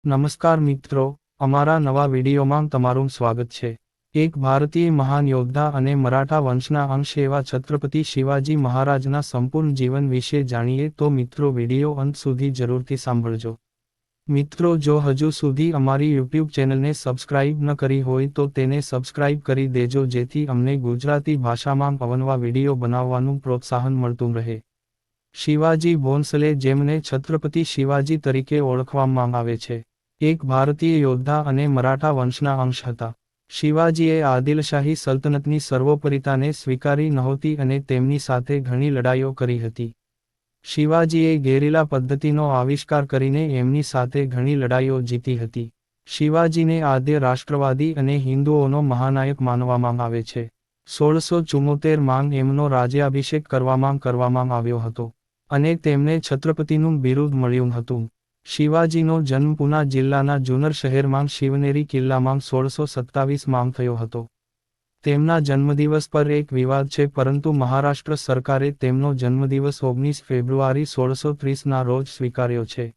નમસ્કાર મિત્રો, અમારા નવા વિડીયોમાં તમારું સ્વાગત છે। એક ભારતીય મહાન યોદ્ધા અને મરાઠા વંશના અંશ એવા છત્રપતિ શિવાજી મહારાજના સંપૂર્ણ જીવન વિશે જાણીએ તો મિત્રો વિડીયો અંત સુધી જરૂરથી સાંભળજો। મિત્રો જો હજુ સુધી અમારી યુટ્યુબ ચેનલને સબસ્ક્રાઇબ ન કરી હોય તો તેને સબસ્ક્રાઇબ કરી દેજો જેથી અમને ગુજરાતી ભાષામાં અવનવા વિડીયો બનાવવાનું પ્રોત્સાહન મળતું રહે। શિવાજી ભોંસલે જેમને છત્રપતિ શિવાજી તરીકે ઓળખવામાં આવે છે, એક ભારતીય યોદ્ધા અને મરાઠા વંશના અંશ હતા। શિવાજીએ આદિલશાહી સલ્તનતની સર્વોપરિતાને સ્વીકારી નહોતી અને તેમની સાથે ઘણી લડાઈઓ કરી હતી। શિવાજીએ ગેરિલા પદ્ધતિનો આવિષ્કાર કરીને એમની સાથે ઘણી લડાઈઓ જીતી હતી। શિવાજીને આદ્ય રાષ્ટ્રવાદી અને હિન્દુઓનો મહાનાયક માનવામાં આવે છે। 1674માં એમનો રાજ્યાભિષેક કરવામાં આવ્યો હતો અને તેમને છત્રપતિનું બિરુદ મળ્યું હતું। શિવાજીનો જન્મ પૂના જિલ્લાના જુનર શહેરમાં શિવનેરી કિલ્લામાં 1627માં થયો હતો। તેમના જન્મદિવસ પર એક વિવાદ છે પરંતુ મહારાષ્ટ્ર સરકારે તેમનો જન્મદિવસ 19 ફેબ્રુઆરી 1630ના રોજ સ્વીકાર્યો છે।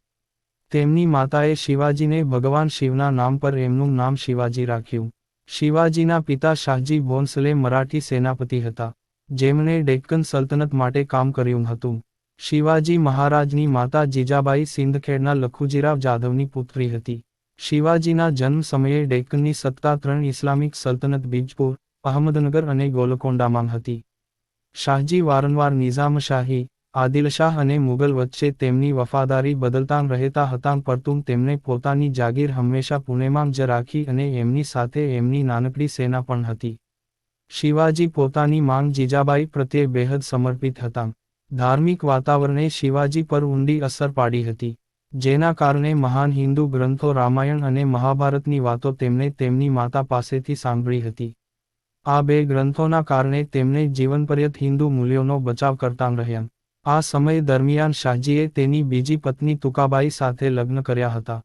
તેમની માતાએ શિવાજીને ભગવાન શિવના નામ પર એમનું નામ શિવાજી રાખ્યું। શિવાજીના પિતા શાહજી ભોંસલે મરાઠી સેનાપતિ હતા, જેમણે ડેક્કન સલ્તનત માટે કામ કર્યું હતું। શિવાજી મહારાજની માતા જીજાબાઈ સિંધખેડના લખુજીરાવ જાધવની પુત્રી હતી। શિવાજીના જન્મ સમયે ડેક્કનની સત્તા 3 ઇસ્લામિક સલ્તનત બીજપુર, અહમદનગર અને ગોલકોંડામાં હતી। શાહજી વારંવાર નિઝામશાહી, આદિલશાહ અને મુગલ વચ્ચે તેમની વફાદારી બદલતાં રહેતા હતા પરંતુ તેમણે પોતાની જાગીર હંમેશા પુણેમાં જ રાખી અને એમની સાથે એમની નાનકડી સેના પણ હતી। શિવાજી પોતાની માંગ જીજાબાઈ પ્રત્યે બેહદ સમર્પિત હતા। ધાર્મિક વાતાવરણે શિવાજી પર ઊંડી અસર પાડી હતી, જેના કારણે મહાન હિન્દુ ગ્રંથો રામાયણ અને મહાભારતની વાતો તેમણે તેમની માતા પાસેથી સાંભળી હતી। આ બે ગ્રંથોના કારણે તેમણે જીવનપર્યંત હિન્દુ મૂલ્યોનો બચાવ કરતા રહ્યા। આ સમય દરમિયાન શાહજીએ તેની બીજી પત્ની તુકાબાઈ સાથે લગ્ન કર્યા હતા।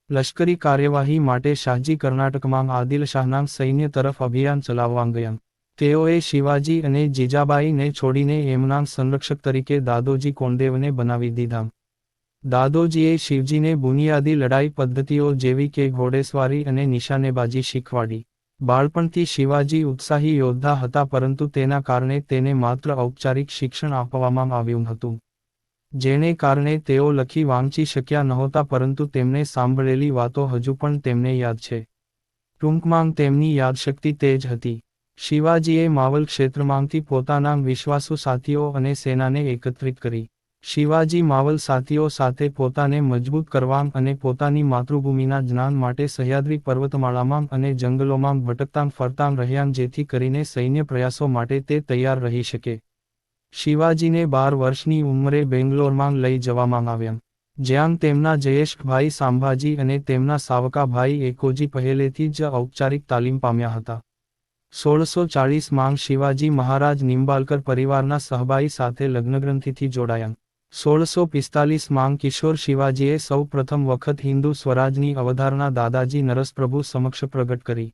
લશ્કરી કાર્યવાહી માટે શાહજી કર્ણાટકમાં આદિલશાહના સૈન્ય તરફ અભિયાન ચલાવવા ગયા। તેઓએ શિવાજી અને જીજાબાઈને છોડીને એમના સંરક્ષક તરીકે દાદોજી કોંડદેવને બનાવી દીધા। દાદોજીએ શિવજીને બુનિયાદી લડાઈ પદ્ધતિઓ જેવી કે ઘોડેસવારી અને નિશાનેબાજી શીખવાડી। બાળપણથી શિવાજી ઉત્સાહી યોદ્ધા હતા પરંતુ તેના કારણે તેને માત્ર ઔપચારિક શિક્ષણ આપવામાં આવ્યું હતું, જેને કારણે તેઓ લખી વાંચી શક્યા નહોતા પરંતુ તેમને સાંભળેલી વાતો હજુ પણ તેમને યાદ છે। ટૂંકમાં તેમની યાદશક્તિ તેજ હતી। શિવાજીએ માવલ ક્ષેત્રમાંથી પોતાના વિશ્વાસુ સાથીઓ અને સેનાને એકત્રિત કરી। શિવાજી માવલ સાથીઓ સાથે પોતાને મજબૂત કરવા અને પોતાની માતૃભૂમિના જ્ઞાન માટે સહ્યાદ્રી પર્વતમાળામાં અને જંગલોમાં ભટકતાં ફરતાં રહ્યા જેથી કરીને સૈન્ય પ્રયાસો માટે તે તૈયાર રહી શકે। શિવાજીને 12 વર્ષની ઉંમરે બેંગ્લોરમાં લઈ જવામાં આવ્યા, જ્યાં તેમના જ્યેષ્ઠ ભાઈ સાંભાજી અને તેમના સાવકા ભાઈ એકોજી પહેલેથી જ ઔપચારિક તાલીમ પામ્યા હતા। 1640માં શિવાજી મહારાજ નિંબાલકર પરિવારના સહભાઈ સાથે લગ્નગ્રંથિથી જોડાયા। 1645માં કિશોર શિવાજીએ સૌ પ્રથમ વખત હિન્દુ સ્વરાજની અવધારણા દાદાજી નરસપ્રભુ સમક્ષ પ્રગટ કરી।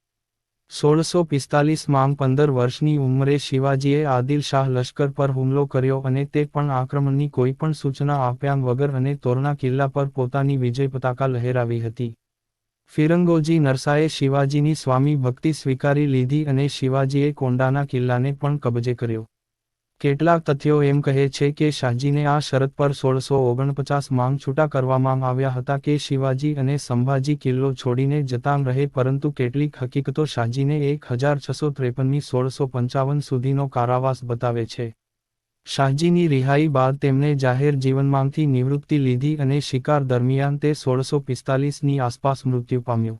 1645માં 15 વર્ષની ઉંમરે શિવાજીએ આદિલશાહ લશ્કર પર હુમલો કર્યો અને તે પણ આક્રમણની કોઈ પણ સૂચના આપ્યા વગર અને તોરના કિલ્લા પર પોતાની વિજય પતાકા લહેરાવી હતી। ફિરંગોજી નરસાએ શિવાજીની સ્વામી ભક્તિ સ્વીકારી લીધી અને શિવાજીએ કોંડાના કિલ્લાને પણ કબજે કર્યો। કેટલાક તથ્યો એમ કહે છે કે શાહજીને આ શરત પર 1649માં છૂટા કરવામાં આવ્યા હતા કે શિવાજી અને સંભાજી કિલ્લો છોડીને જતાં રહે પરંતુ કેટલીક હકીકતો શાહજીને 1653ની 1655 સુધીનો કારાવાસ બતાવે છે। શાહજીની રિહાઈ બાદ તેમણે જાહેર જીવનમાંથી નિવૃત્તિ લીધી અને શિકાર દરમિયાન તે 1645ની આસપાસ મૃત્યુ પામ્યો।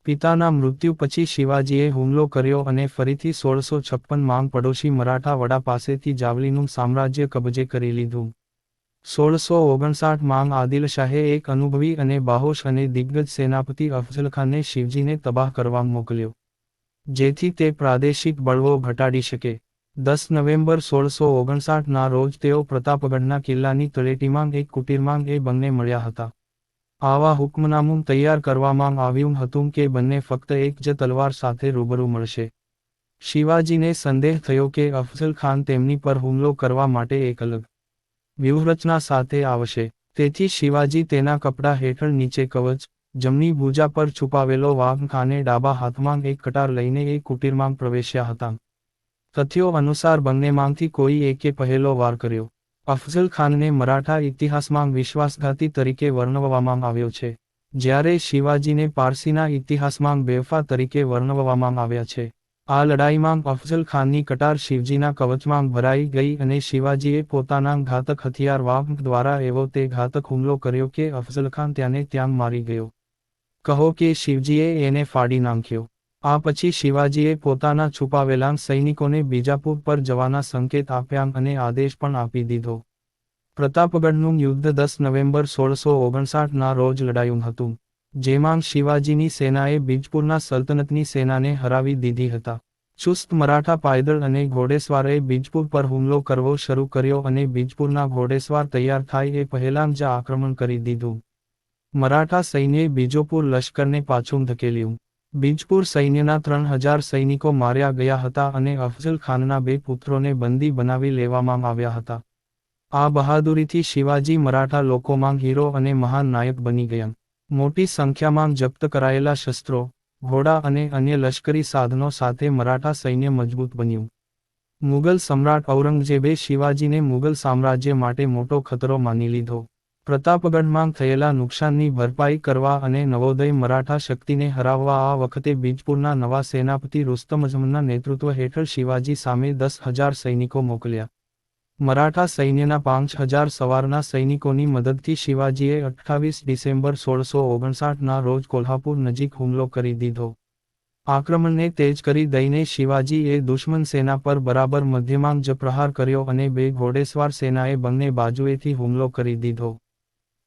પિતાના મૃત્યુ પછી શિવાજીએ હુમલો કર્યો અને ફરીથી 1656માં પડોશી મરાઠા વડા પાસેથી જાવલીનું સામ્રાજ્ય કબજે કરી લીધું। 1659માં આદિલશાહે એક અનુભવી અને બાહોશ અને દિગ્ગજ સેનાપતિ અફઝલખાનને શિવજીને તબાહ કરવા મોકલ્યો, જેથી તે પ્રાદેશિક બળવો ઘટાડી શકે। 10 નવેમ્બર 1659ના રોજ તેઓ પ્રતાપગઢના કિલ્લાની તળેટીમાં એક કુટીરમાં એ બંને મળ્યા હતા। આવા હુકમનામું તૈયાર કરવામાં આવ્યું હતું કે બંને ફક્ત એક જ તલવાર સાથે રૂબરૂ મળશે। શિવાજીને સંદેહ થયો કે અફઝલ ખાન તેમની પર હુમલો કરવા માટે એક અલગ વ્યૂહરચના સાથે આવશે, તેથી શિવાજી તેના કપડા હેઠળ નીચે કવચ, જમણી ભુજા પર છુપાવેલો વાઘ ખાને ડાબા હાથમાં એક કટાર લઈને એ કુટીરમાં પ્રવેશ્યા હતા. તથ્યો અનુસાર બંનેમાંથી કોઈ એકે પહેલો વાર કર્યો. અફઝલ ખાનને મરાઠા ઇતિહાસમાં વિશ્વાસઘાતી તરીકે વર્ણવવામાં આવ્યો છે, જ્યારે શિવાજીને પારસીના ઇતિહાસમાં બેવફા તરીકે વર્ણવવામાં આવ્યા છે. આ લડાઈમાં અફઝલ ખાનની કટાર શિવજીના કવચમાં ભરાઈ ગઈ અને શિવાજીએ પોતાના ઘાતક હથિયાર વાઘ દ્વારા એવો તે ઘાતક હુમલો કર્યો કે અફઝલ ખાન ત્યાંને ત્યાં મારી ગયો. કહો કે શિવજીએ એને ફાડી નાખ્યો. આ પછી શિવાજીએ પોતાના છુપાવેલા સૈનિકોને બીજાપુર પર જવાના સંકેત આપ્યા અને આદેશ પણ આપી દીધો. પ્રતાપગઢનું યુદ્ધ 10 નવેમ્બર 1659ના રોજ લડાયું હતું, જેમાં શિવાજીની સેનાએ બીજપુરના સલ્તનતની સેનાને હરાવી દીધી હતા. ચુસ્ત મરાઠા પાયદળ અને ઘોડેસવારે બીજપુર પર હુમલો કરવો શરૂ કર્યો અને બીજપુરના ઘોડેસવાર તૈયાર થાય એ પહેલાં જ આક્રમણ કરી દીધું. મરાઠા સૈન્યે બીજોપુર લશ્કરને પાછું ધકેલ્યું. બીજપુર સૈન્યના 3000 સૈનિકો માર્યા ગયા હતા અને અફઝલ ખાનના 2 પુત્રોને બંદી બનાવી લેવામાં આવ્યા હતા. આ બહાદુરીથી શિવાજી મરાઠા લોકોમાં હીરો અને મહાન નાયક બની ગયા. મોટી સંખ્યામાં જપ્ત કરાયેલા શસ્ત્રો, ઘોડા અને અન્ય લશ્કરી સાધનો સાથે મરાઠા સૈન્ય મજબૂત બન્યું. મુગલ સમ્રાટ ઔરંગઝેબે શિવાજીને મુગલ સામ્રાજ્ય માટે મોટો ખતરો માની લીધો. પ્રતાપગઢમાં થયેલા નુકસાનની ભરપાઈ કરવા અને નવોદય મરાઠા શક્તિને હરાવવા આ વખતે બીજપુરના નવા સેનાપતિ રુસ્તમઅઝમના નેતૃત્વ હેઠળ શિવાજી સામે 10,000 સૈનિકો મોકલ્યા. મરાઠા સૈન્યના 5,000 સવારના સૈનિકોની મદદથી શિવાજીએ 28 ડિસેમ્બર 1659ના રોજ કોલ્હાપુર નજીક હુમલો કરી દીધો. આક્રમણને તેજ કરી દઈને શિવાજીએ દુશ્મન સેના પર બરાબર મધ્યમાં જ પ્રહાર કર્યો અને 2 ઘોડેસવાર સેનાએ બંને બાજુએથી હુમલો કરી દીધો.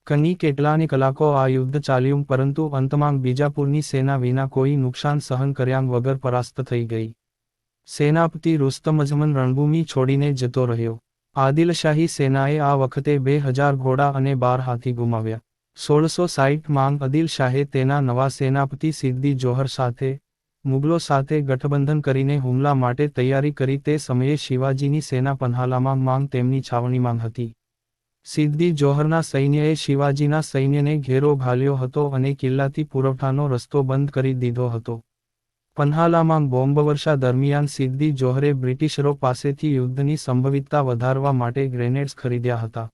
કની કેટલાની કલાકો આ યુદ્ધ ચાલ્યું, પરંતુ અંતમાં બીજાપુરની સેના વિના કોઈ નુકસાન સહન કર્યા વગર પરાસ્ત થઈ ગઈ. સેનાપતિ રુસ્તમઅઝમ રણભૂમિ છોડીને જતો રહ્યો. આદિલશાહી સેનાએ આ વખતે 2000 ઘોડા અને 12 હાથી ગુમાવ્યા. 1660માં આદિલશાહે તેના નવા સેનાપતિ સિદ્દી જોહર સાથે મુગલો સાથે ગઠબંધન કરીને હુમલા માટે તૈયારી કરી. તે સમયે શિવાજીની સેના પન્હાલામાં તેમની છાવણીમાં હતી. સિદ્દી જોહરના સૈન્યએ શિવાજીના સૈન્યને ઘેરો ઘાલ્યો હતો અને કિલ્લાથી પુરવઠાનો રસ્તો બંધ કરી દીધો હતો. પન્હાલામાં બોમ્બવર્ષા દરમિયાન સિદ્દી જોહરે બ્રિટિશરો પાસેથી યુદ્ધની સંભવિતતા વધારવા માટે ગ્રેનેડ્સ ખરીદ્યા હતા.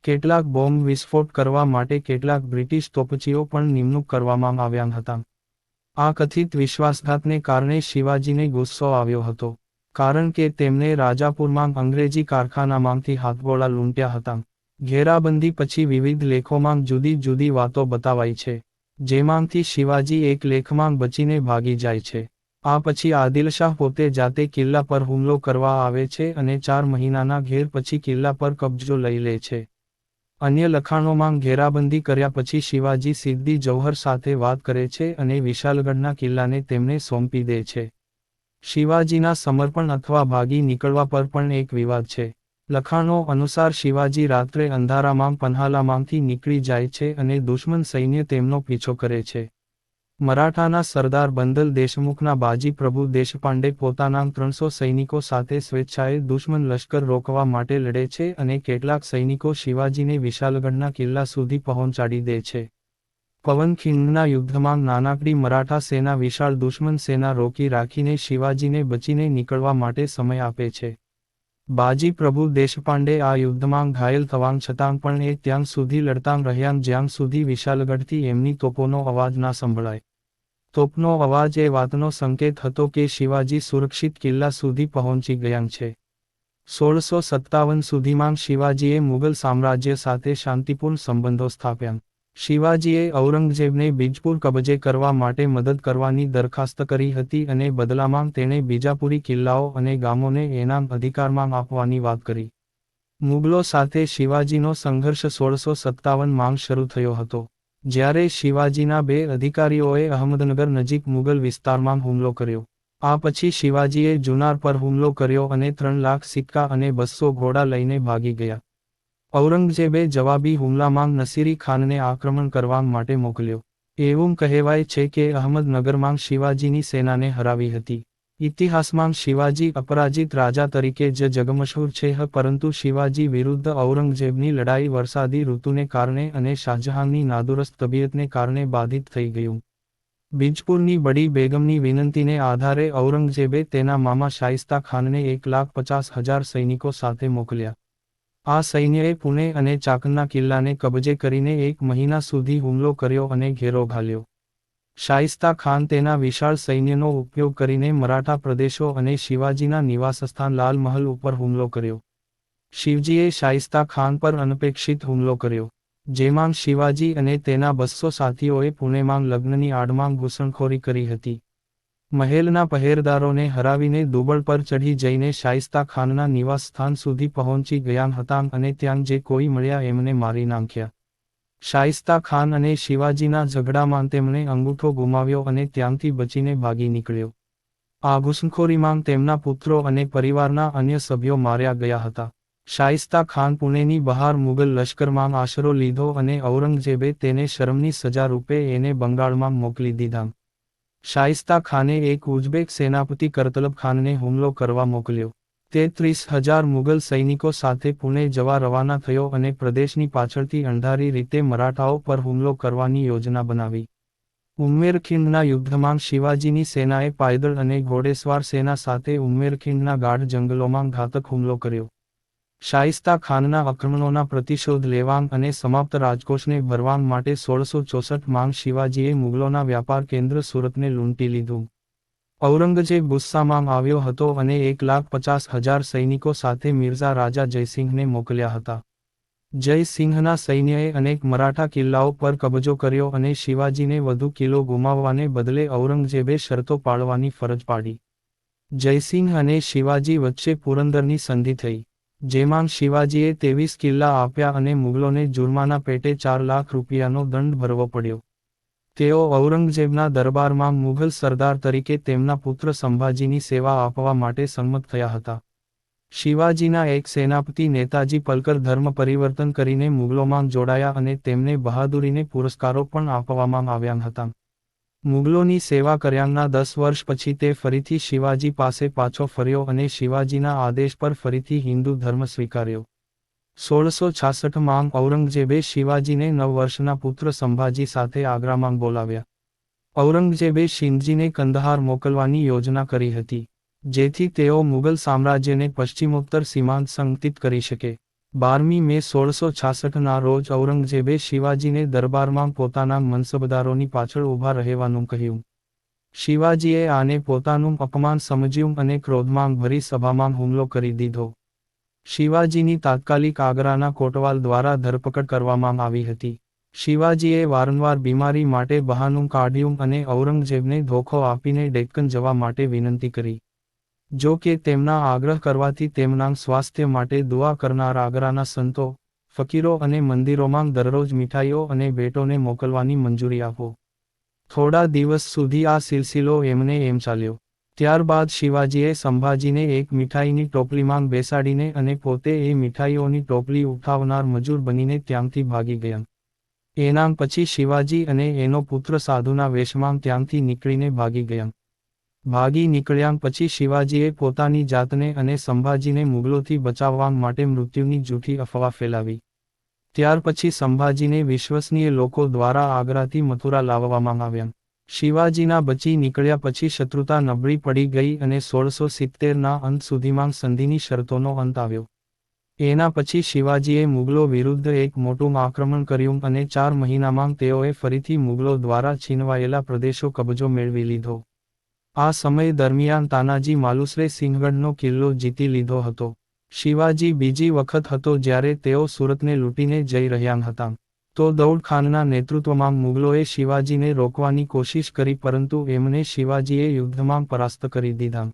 કેટલાક બોમ્બ વિસ્ફોટ કરવા માટે કેટલાક બ્રિટિશ તોપચીઓ પણ નિમણૂક કરવામાં આવ્યા હતા. આ કથિત વિશ્વાસઘાતને કારણે શિવાજીને ગુસ્સો આવ્યો હતો, કારણ કે તેમને રાજાપુરમાં અંગ્રેજી કારખાનામાંથી હાથગોળા લૂંટ્યા હતા. ઘેરાબંધી પછી વિવિધ લેખોમાં જુદી જુદી વાતો બતાવાઈ છે, જેમાંથી શિવાજી એક લેખમાં બચીને ભાગી જાય છે. આ પછી આદિલશાહ પોતે જાતે કિલ્લા પર હુમલો કરવા આવે છે અને 4 મહિનાના ઘેર પછી કિલ્લા પર કબજો લઈ લે છે. અન્ય લખાણોમાં ઘેરાબંધી કર્યા પછી શિવાજી સિદ્દી જૌહર સાથે વાત કરે છે અને વિશાલગઢના કિલ્લાને તેમને સોંપી દે છે. શિવાજીના સમર્પણ અથવા ભાગી નીકળવા પર પણ એક વિવાદ છે. લખાણો અનુસાર શિવાજી રાત્રે અંધારામાં પન્હાલામાંથી નીકળી જાય છે અને દુશ્મન સૈન્ય તેમનો પીછો કરે છે. મરાઠાના સરદાર બંદલ દેશમુખના બાજી પ્રભુ દેશપાંડે પોતાના 300 સૈનિકો સાથે સ્વેચ્છાએ દુશ્મન લશ્કર રોકવા માટે લડે છે અને કેટલાક સૈનિકો શિવાજીને વિશાલગઢના કિલ્લા સુધી પહોંચાડી દે છે. પવનખિંડના યુદ્ધમાં નાનકડી મરાઠા સેના વિશાળ દુશ્મન સેના રોકી રાખીને શિવાજીને બચીને નીકળવા માટે સમય આપે છે. બાજી પ્રભુ દેશપાંડે આ યુદ્ધમાં ઘાયલ થવાં છતાં પણ એ ત્યાં સુધી લડતા રહ્યા જ્યાં સુધી વિશાલગઢથી એમની તોપોનો અવાજ ના સંભળાય. તોપનો અવાજ એ વાતનો સંકેત હતો કે શિવાજી સુરક્ષિત કિલ્લા સુધી પહોંચી ગયા છે. 1657 સુધીમાં શિવાજીએ મુગલ સામ્રાજ્ય સાથે શાંતિપૂર્ણ સંબંધો સ્થાપ્યા. શિવાજીએ ઔરંગઝેબને બીજપુર કબજે કરવા માટે મદદ કરવાની દરખાસ્ત કરી હતી અને બદલામાં તેણે બીજાપુરી કિલ્લાઓ અને ગામોને એના અધિકારમાં આપવાની વાત કરી. મુગલો સાથે શિવાજીનો સંઘર્ષ 1657માં શરૂ થયો હતો, જ્યારે શિવાજીના 2 અધિકારીઓએ અહમદનગર નજીક મુગલ વિસ્તારમાં હુમલો કર્યો. આ પછી શિવાજીએ જુનાર પર હુમલો કર્યો અને 3 લાખ સિક્કા અને 200 ઘોડા લઈને ભાગી ગયા. ઔરંગઝેબે જવાબી હુમલામાં નસીરી ખાનને આક્રમણ કરવા માટે મોકલ્યો. એવું કહેવાય છે કે અહમદનગરમાં શિવાજીની સેનાને હરાવી હતી. ઇતિહાસમાં શિવાજી અપરાજિત રાજા તરીકે જ જગમશહૂર છે, પરંતુ શિવાજી વિરુદ્ધ ઔરંગઝેબની લડાઈ વરસાદી ઋતુને કારણે અને શાહજહાંની નાદુરસ્ત તબિયતને કારણે બાધિત થઈ ગયું. બીજપુરની બડી બેગમની વિનંતીને આધારે ઔરંગઝેબે તેના મામા શાઇસ્તા ખાનને 1,50,000 સૈનિકો સાથે મોકલ્યા. આ સૈન્યએ પુણે અને ચાકણના કિલ્લાને કબજે કરીને 1 મહિના સુધી હુમલો કર્યો અને ઘેરો ઘાલ્યો. શાઇસ્તા ખાન તેના વિશાળ સૈન્યનો ઉપયોગ કરીને મરાઠા પ્રદેશો અને શિવાજીના નિવાસસ્થાન લાલ મહલ ઉપર હુમલો કર્યો. શિવજીએ શાઇસ્તા ખાન પર અનપેક્ષિત હુમલો કર્યો, જેમાં શિવાજી અને તેના 200 સાથીઓએ પુણેમાં લગ્નની આડમાં ઘૂસણખોરી કરી હતી. મહેલના પહેરેદારોને હરાવીને દુબળ પર ચઢી જઈને શાઇસ્તા ખાનના નિવાસસ્થાન સુધી પહોંચી ગયા હતા અને ત્યાં જે કોઈ મળ્યા એમને મારી નાખ્યા. શાઇસ્તા ખાન અને શિવાજીના ઝઘડામાં તેમણે અંગૂઠો ગુમાવ્યો અને ત્યાંથી બચીને ભાગી નીકળ્યો. આ ઘૂસણખોરીમાં તેમના પુત્રો અને પરિવારના અન્ય સભ્યો માર્યા ગયા હતા. શાઇસ્તા ખાન પુણેની બહાર મુગલ લશ્કરમાં આશરો લીધો અને ઔરંગઝેબે તેને શરમની સજા રૂપે એને બંગાળમાં મોકલી દીધા. શાઇસ્તા ખાને એક ઉઝબેક સેનાપતિ કરતલબ ખાનને હુમલો કરવા મોકલ્યો. તે 30,000 મુગલ સૈનિકો સાથે પુણે જવા રવાના થયો અને પ્રદેશની પાછળથી અણધારી રીતે મરાઠાઓ પર હુમલો કરવાની યોજના બનાવી. ઉમ્મેરખીંડના યુદ્ધમાં શિવાજીની સેનાએ પાયદળ અને ઘોડેસવાર સેના સાથે ઉમ્મેરખીંડના ગાઢ જંગલોમાં ઘાતક હુમલો કર્યો. શાઇસ્તા ખાનના આક્રમણોના પ્રતિશોધ લેવાંગ અને સમાપ્ત રાજકોષને ભરવાંગ માટે 1664માં શિવાજીએ મુગલોના વ્યાપાર કેન્દ્ર સુરતને લૂંટી લીધું. ઔરંગઝેબ ગુસ્સામાં આવ્યો હતો અને 1,50,000 સૈનિકો સાથે મિર્ઝા રાજા જયસિંહને મોકલ્યા હતા. જયસિંહના સૈન્યએ અનેક મરાઠા કિલ્લાઓ પર કબજો કર્યો અને શિવાજીને વધુ કિલ્લો ગુમાવવાને બદલે ઔરંગઝેબે શરતો પાળવાની ફરજ પાડી. જયસિંહ અને શિવાજી વચ્ચે પુરંદરની સંધિ થઈ, જેમાં શિવાજીએ 23 કિલ્લા આપ્યા અને મુગલોને જુર્માના પેટે 4 લાખ રૂપિયાનો દંડ ભરવો પડ્યો. તેઓ ઔરંગઝેબના દરબારમાં મુઘલ સરદાર તરીકે તેમના પુત્ર સંભાજીની સેવા આપવા માટે સંમત થયા હતા. શિવાજીના એક સેનાપતિ નેતાજી પલકર ધર્મ પરિવર્તન કરીને મુગલોમાં જોડાયા અને તેમને બહાદુરીને પુરસ્કારો પણ આપવામાં આવ્યા હતા. મુગલોની સેવા કર્યાના 10 વર્ષ પછી તે ફરીથી શિવાજી પાસે પાછો ફર્યો અને શિવાજીના આદેશ પર ફરીથી હિન્દુ ધર્મ સ્વીકાર્યો. 1666માં ઔરંગઝેબે શિવાજીને 9 વર્ષના પુત્ર સંભાજી સાથે આગ્રામાં બોલાવ્યા. ઔરંગઝેબે શિંદજીને કંદહાર મોકલવાની યોજના કરી હતી, જેથી તેઓ મુગલ સામ્રાજ્યને પશ્ચિમોત્તર સીમાંત સંગઠિત કરી શકે. 12મી મે 1666ના રોજ ઔરંગઝેબે શિવાજીને દરબારમાં પોતાના મનસબદારોની પાછળ ઊભા રહેવાનું કહ્યું. શિવાજીએ આને પોતાનું અપમાન સમજ્યું અને ક્રોધમાં ભરી સભામાં હુમલો કરી દીધો. શિવાજીની તાત્કાલિક આગ્રાના કોટવાલ દ્વારા ધરપકડ કરવામાં આવી હતી. શિવાજીએ વારંવાર બીમારી માટે બહાનું કાઢ્યું અને ઔરંગઝેબને ધોખો આપીને ડેક્કન જવા માટે વિનંતી કરી. જો કે તેમના આગ્રહ કરવાથી તેમના સ્વાસ્થ્ય માટે દુઆ કરનાર આગ્રાના સંતો, ફકીરો અને મંદિરોમાં દરરોજ મીઠાઈઓ અને ભેટોને મોકલવાની મંજૂરી આપો. થોડા દિવસ સુધી આ સિલસિલો એમને એમ ચાલ્યો. ત્યારબાદ શિવાજીએ સંભાજીને એક મીઠાઈની ટોપલીમાં બેસાડીને અને પોતે એ મીઠાઈઓની ટોપલી ઉઠાવનાર મજૂર બનીને ત્યાંથી ભાગી ગયા. એના પછી શિવાજી અને એનો પુત્ર સાધુના વેશમાં ત્યાંથી નીકળીને ભાગી ગયા. ભાગી નીકળ્યા પછી શિવાજીએ પોતાની જાતને અને સંભાજીને મુગલોથી બચાવવા માટે મૃત્યુની જૂઠી અફવા ફેલાવી. ત્યાર પછી સંભાજીને વિશ્વસનીય લોકો દ્વારા આગ્રાથી મથુરા લાવવામાં આવ્યા. શિવાજીના બચી નીકળ્યા પછી શત્રુતા નબળી પડી ગઈ અને 1670ના અંત સુધીમાં સંધિની શરતોનો અંત આવ્યો. એના પછી શિવાજીએ મુગલો વિરુદ્ધ એક મોટું આક્રમણ કર્યું અને 4 મહિનામાં તેઓએ ફરીથી મુગલો દ્વારા છીનવાયેલા પ્રદેશો કબજો મેળવી લીધો. આ સમય દરમિયાન તાનાજી માલુસરે સિંહગઢનો કિલ્લો જીતી લીધો હતો. શિવાજી બીજી વખત હતો જ્યારે તેઓ સુરતને લૂંટીને જઈ રહ્યા હતા. તો દૌડ ખાનના નેતૃત્વમાં મુગલોએ શિવાજીને રોકવાની કોશિશ કરી, પરંતુ એમને શિવાજીએ યુદ્ધમાં પરાસ્ત કરી દીધા.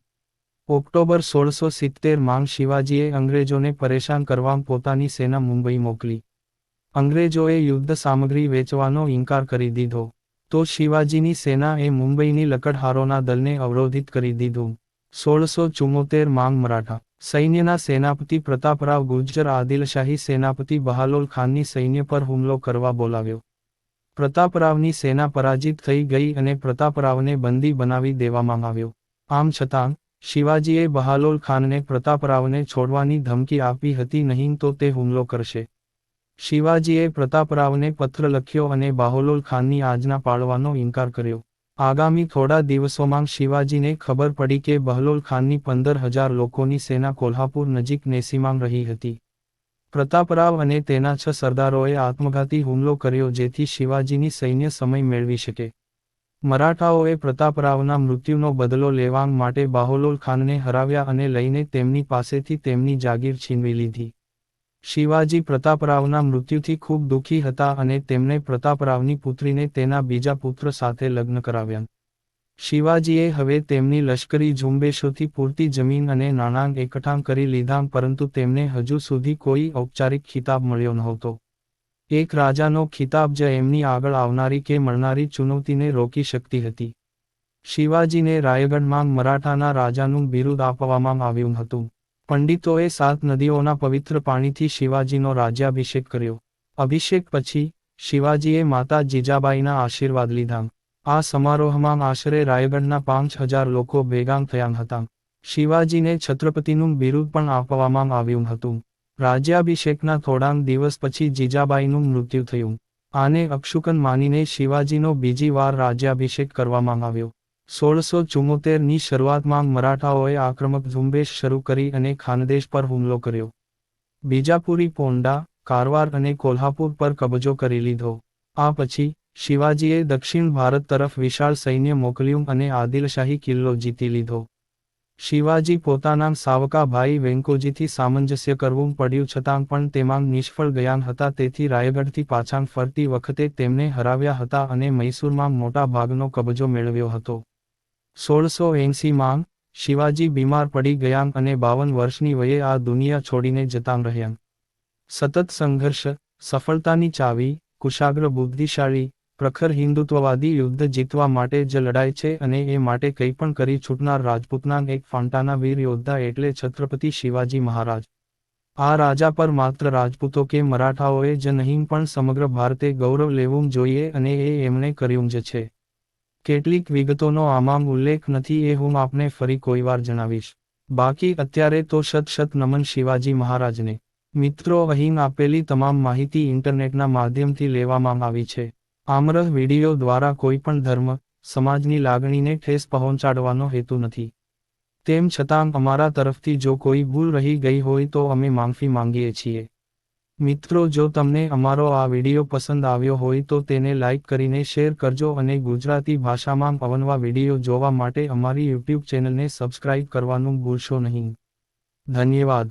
ઓક્ટોબર 1670માં શિવાજીએ અંગ્રેજોને પરેશાન કરવા પોતાની સેના મુંબઈ મોકલી. અંગ્રેજોએ યુદ્ધ સામગ્રી વેચવાનો ઇનકાર કરી દીધો, તો શિવાજીની સેનાએ મુંબઈની લકડહારોના દલને અવરોધિત કરી દીધું. 1674માં મરાઠા સૈન્યના સેનાપતિ પ્રતાપરાવ ગુર્જર આદિલશાહી સેનાપતિ બહાલોલ ખાનની સૈન્ય પર હુમલો કરવા બોલાવ્યો. પ્રતાપરાવની સેના પરાજિત થઈ ગઈ અને પ્રતાપરાવને બંદી બનાવી દેવામાં આવ્યો. આમ છતાં શિવાજીએ બહાલોલ ખાનને પ્રતાપરાવને છોડવાની ધમકી આપી હતી, નહીં તો તે હુમલો કરશે. શિવાજીએ પ્રતાપરાવને પત્ર લખ્યો અને બહાલોલ ખાનની આજ્ઞા પાળવાનો ઇનકાર કર્યો. આગામી થોડા દિવસોમાં શિવાજીને ખબર પડી કે બહલોલ ખાનની 15,000 લોકોની સેના કોલ્હાપુર નજીક નેસીમાં રહી હતી. પ્રતાપરાવ અને તેના 6 સરદારોએ આત્મઘાતી હુમલો કર્યો જેથી શિવાજીની સૈન્ય સમય મેળવી શકે. મરાઠાઓએ પ્રતાપરાવના મૃત્યુનો બદલો લેવા માટે બહાલોલ ખાનને હરાવ્યા અને લઈને તેમની પાસેથી તેમની જાગીર છીનવી લીધી. શિવાજી પ્રતાપરાવના મૃત્યુથી ખૂબ દુઃખી હતા અને તેમણે પ્રતાપરાવની પુત્રીને તેના બીજા પુત્ર સાથે લગ્ન કરાવ્યા. શિવાજીએ હવે તેમની લશ્કરી ઝુંબેશોથી પૂરતી જમીન અને નાણાં એકઠાં કરી લીધાં, પરંતુ તેમને હજુ સુધી કોઈ ઔપચારિક ખિતાબ મળ્યો નહોતો. એક રાજાનો ખિતાબ જ એમની આગળ આવનારી કે મળનારી ચુનૌતીને રોકી શકતી હતી. શિવાજીને રાયગઢમાં મરાઠાના રાજાનું બિરુદ આપવામાં આવ્યું હતું. પંડિતોએ 7 નદીઓના પવિત્ર પાણીથી શિવાજીનો રાજ્યાભિષેક કર્યો. અભિષેક પછી શિવાજીએ માતા જીજાબાઈના આશીર્વાદ લીધા. આ સમારોહમાં આશરે રાયગઢના 5,000 લોકો ભેગા થયા હતા. શિવાજીને છત્રપતિનું બિરુદ પણ આપવામાં આવ્યું હતું. રાજ્યાભિષેકના થોડાક દિવસ પછી જીજાબાઈનું મૃત્યુ થયું. આને અપશુકન માનીને શિવાજીનો બીજી વાર રાજ્યાભિષેક કરવામાં આવ્યો. 1674ની શરૂઆતમાં મરાઠાઓએ આક્રમક ઝુંબેશ શરૂ કરી અને ખાનદેશ પર હુમલો કર્યો. બીજાપુરી, પોંડા, કારવાર અને કોલ્હાપુર પર કબજો કરી લીધો. આ પછી શિવાજીએ દક્ષિણ ભારત તરફ વિશાળ સૈન્ય મોકલ્યું અને આદિલશાહી કિલ્લો જીતી લીધો. શિવાજી પોતાના સાવકા ભાઈ વેંકોજીથી સામંજસ્ય કરવું પડ્યું છતાં પણ તેમાં નિષ્ફળ ગયા હતા, તેથી રાયગઢથી પાછા ફરતી વખતે તેમને હરાવ્યા હતા અને મૈસૂરમાં મોટા ભાગનો કબજો મેળવ્યો હતો. 1680માં શિવાજી બીમાર પડી ગયા અને 52 વર્ષની વયે આ દુનિયા છોડીને જતા રહ્યા. સતત સંઘર્ષ, સફળતાની ચાવી, કુશાગ્ર બુદ્ધિશાળી, પ્રખર હિન્દુત્વવાદી યુદ્ધ જીતવા માટે જ લડાય છે અને એ માટે કંઈ પણ કરી છૂટનાર રાજપૂતના એક ફાંટાના વીર યોદ્ધા એટલે છત્રપતિ શિવાજી મહારાજ. આ રાજા પર માત્ર રાજપૂતો કે મરાઠાઓએ જ નહીં પણ સમગ્ર ભારતે ગૌરવ લેવું જોઈએ અને એ એમણે કર્યું જ છે. કેટલીક વિગતોનો આમાં ઉલ્લેખ નથી, એ હું આપને ફરી કોઈવાર જણાવીશ. બાકી અત્યારે તો શત નમન શિવાજી મહારાજને. મિત્રો, અહીં આપેલી તમામ માહિતી ઇન્ટરનેટના માધ્યમથી લેવામાં આવી છે. આમરહ વિડીયો દ્વારા કોઈ પણ ધર્મ, સમાજની લાગણીને ઠેસ પહોંચાડવાનો હેતુ નથી. તેમ છતાં અમારા તરફથી જો કોઈ ભૂલ રહી ગઈ હોય તો અમે માફી માંગીએ છીએ. મિત્રો, જો તમને અમારો આ વિડીયો પસંદ આવ્યો હોય તો તેને લાઇક કરીને શેર કરજો અને ગુજરાતી ભાષામાં અવનવા વિડીયો જોવા માટે અમારી યુટ્યુબ ચેનલને સબસ્ક્રાઇબ કરવાનું ભૂલશો નહીં. ધન્યવાદ.